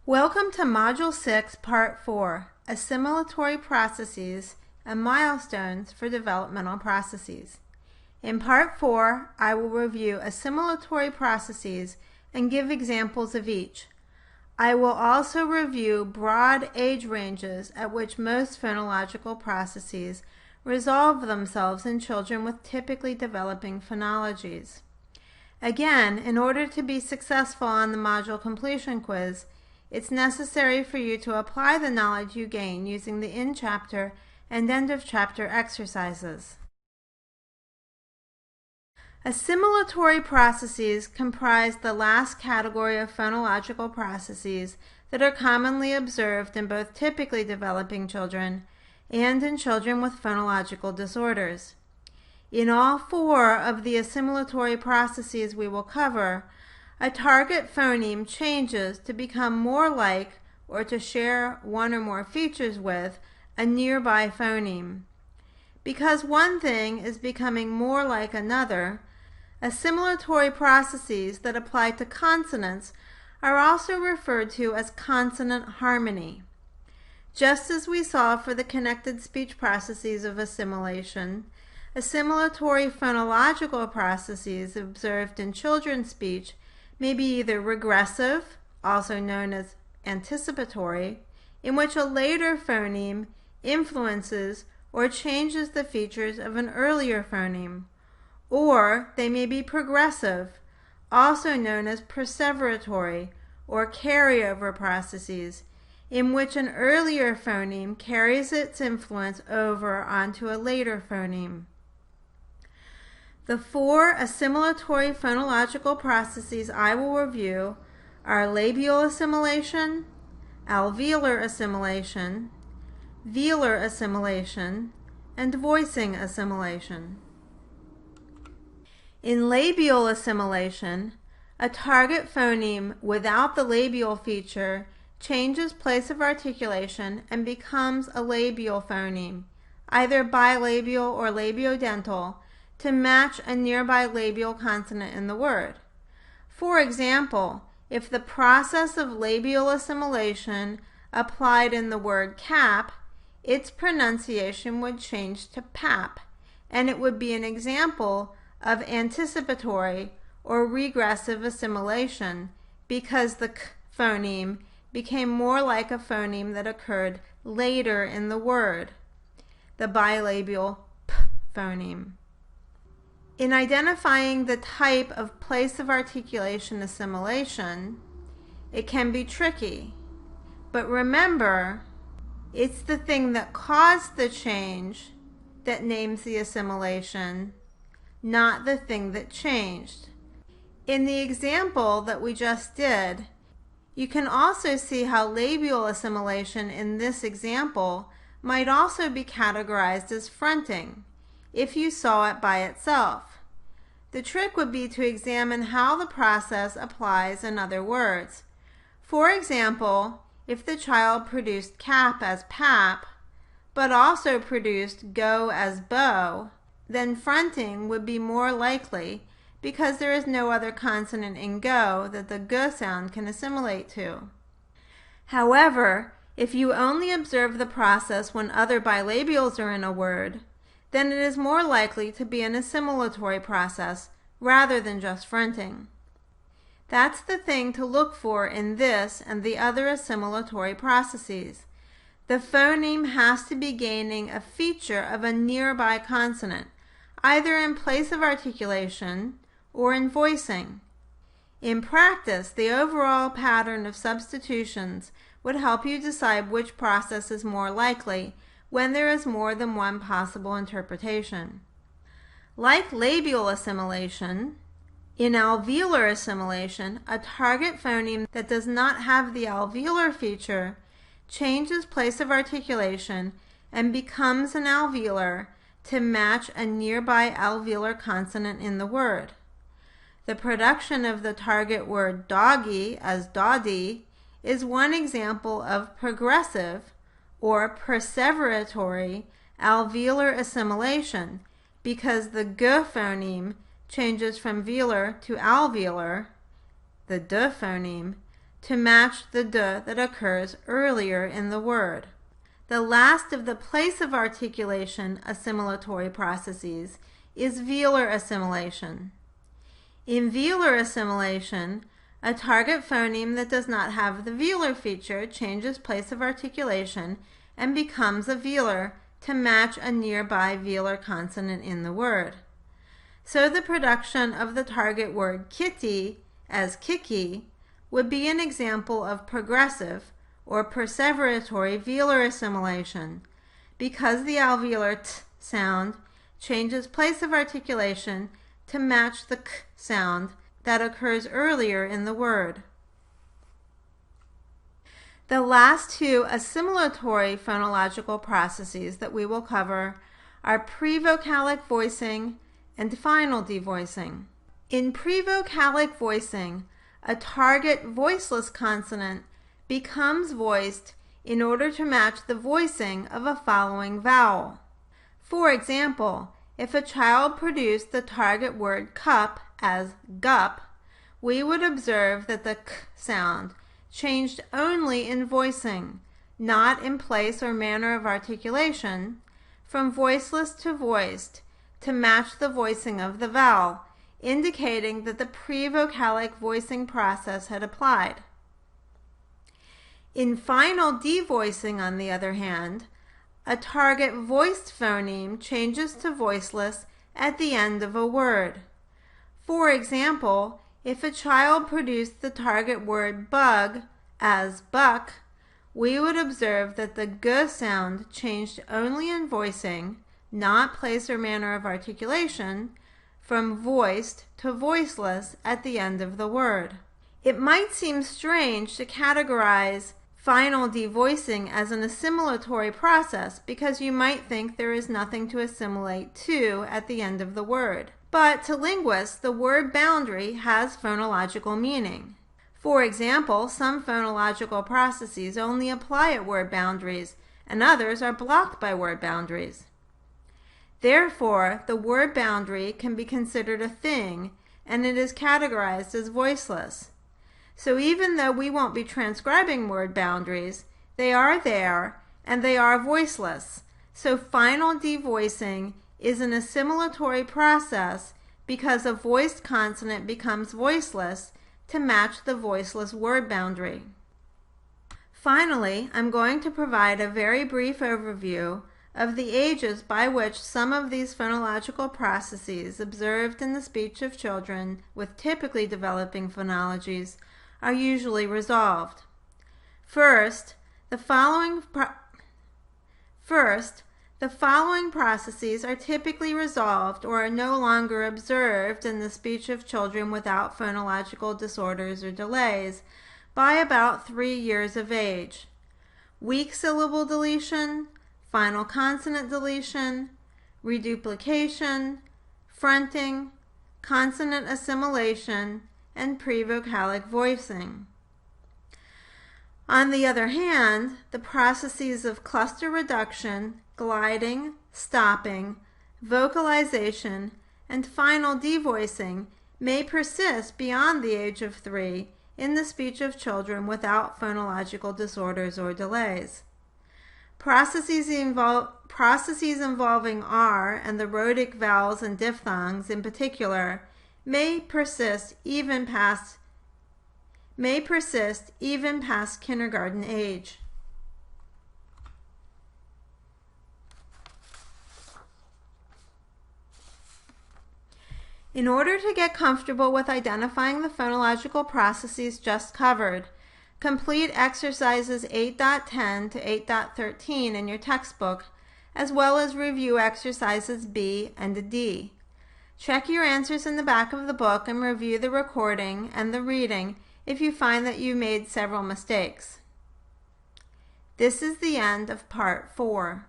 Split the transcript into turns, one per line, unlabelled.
Welcome to Module 6, Part 4, Assimilatory Processes and Milestones for Developmental Processes. In Part 4, I will review assimilatory processes and give examples of each. I will also review broad age ranges at which most phonological processes resolve themselves in children with typically developing phonologies. Again, in order to be successful on the module completion quiz, it's necessary for you to apply the knowledge you gain using the in-chapter and end-of-chapter exercises. Assimilatory processes comprise the last category of phonological processes that are commonly observed in both typically developing children and in children with phonological disorders. In all four of the assimilatory processes we will cover, a target phoneme changes to become more like or to share one or more features with a nearby phoneme. Because one thing is becoming more like another, assimilatory processes that apply to consonants are also referred to as consonant harmony. Just as we saw for the connected speech processes of assimilation, assimilatory phonological processes observed in children's speech may be either regressive, also known as anticipatory, in which a later phoneme influences or changes the features of an earlier phoneme, or they may be progressive, also known as perseveratory or carryover processes, in which an earlier phoneme carries its influence over onto a later phoneme. The four assimilatory phonological processes I will review are labial assimilation, alveolar assimilation, velar assimilation, and devoicing assimilation. In labial assimilation, a target phoneme without the labial feature changes place of articulation and becomes a labial phoneme, either bilabial or labiodental, to match a nearby labial consonant in the word. For example, if the process of labial assimilation applied in the word cap, its pronunciation would change to pap, and it would be an example of anticipatory or regressive assimilation because the k phoneme became more like a phoneme that occurred later in the word, the bilabial p phoneme. In identifying the type of place of articulation assimilation, it can be tricky, but remember, it's the thing that caused the change that names the assimilation, not the thing that changed. In the example that we just did, you can also see how labial assimilation in this example might also be categorized as fronting if you saw it by itself. The trick would be to examine how the process applies in other words. For example, if the child produced cap as pap, but also produced go as bow, then fronting would be more likely because there is no other consonant in go that the g sound can assimilate to. However, if you only observe the process when other bilabials are in a word, then it is more likely to be an assimilatory process rather than just fronting. That's the thing to look for in this and the other assimilatory processes. The phoneme has to be gaining a feature of a nearby consonant, either in place of articulation or in voicing. In practice, the overall pattern of substitutions would help you decide which process is more likely when there is more than one possible interpretation. Like labial assimilation, in alveolar assimilation, a target phoneme that does not have the alveolar feature changes place of articulation and becomes an alveolar to match a nearby alveolar consonant in the word. The production of the target word doggy as doddy is one example of progressive or perseveratory alveolar assimilation because the g phoneme changes from velar to alveolar, the d phoneme, to match the d that occurs earlier in the word. The last of the place of articulation assimilatory processes is velar assimilation. In velar assimilation, a target phoneme that does not have the velar feature changes place of articulation and becomes a velar to match a nearby velar consonant in the word. So the production of the target word kitty as kiki would be an example of progressive or perseveratory velar assimilation, because the alveolar t sound changes place of articulation to match the k sound that occurs earlier in the word. The last two assimilatory phonological processes that we will cover are pre-vocalic voicing and final devoicing. In pre-vocalic voicing, a target voiceless consonant becomes voiced in order to match the voicing of a following vowel. For example, if a child produced the target word cup as gup, we would observe that the k sound changed only in voicing, not in place or manner of articulation, from voiceless to voiced to match the voicing of the vowel, indicating that the pre-vocalic voicing process had applied. In final devoicing, on the other hand, a target voiced phoneme changes to voiceless at the end of a word. For example, if a child produced the target word bug as buck, we would observe that the g sound changed only in voicing, not place or manner of articulation, from voiced to voiceless at the end of the word. It might seem strange to categorize final devoicing as an assimilatory process because you might think there is nothing to assimilate to at the end of the word. But to linguists, the word boundary has phonological meaning. For example, some phonological processes only apply at word boundaries, and others are blocked by word boundaries. Therefore, the word boundary can be considered a thing, and it is categorized as voiceless. So even though we won't be transcribing word boundaries, they are there, and they are voiceless. So final devoicing is an assimilatory process because a voiced consonant becomes voiceless to match the voiceless word boundary. Finally, I'm going to provide a very brief overview of the ages by which some of these phonological processes observed in the speech of children with typically developing phonologies are usually resolved. First, the following processes are typically resolved or are no longer observed in the speech of children without phonological disorders or delays by about 3 years of age: weak syllable deletion, final consonant deletion, reduplication, fronting, consonant assimilation, and pre-vocalic voicing. On the other hand, the processes of cluster reduction, gliding, stopping, vocalization, and final devoicing may persist beyond the age of 3 in the speech of children without phonological disorders or delays. Processes involving R and the rhotic vowels and diphthongs in particular may persist even past kindergarten age. In order to get comfortable with identifying the phonological processes just covered, complete exercises 8.10 to 8.13 in your textbook, as well as review exercises B and D. Check your answers in the back of the book and review the recording and the reading if you find that you made several mistakes. This is the end of Part 4.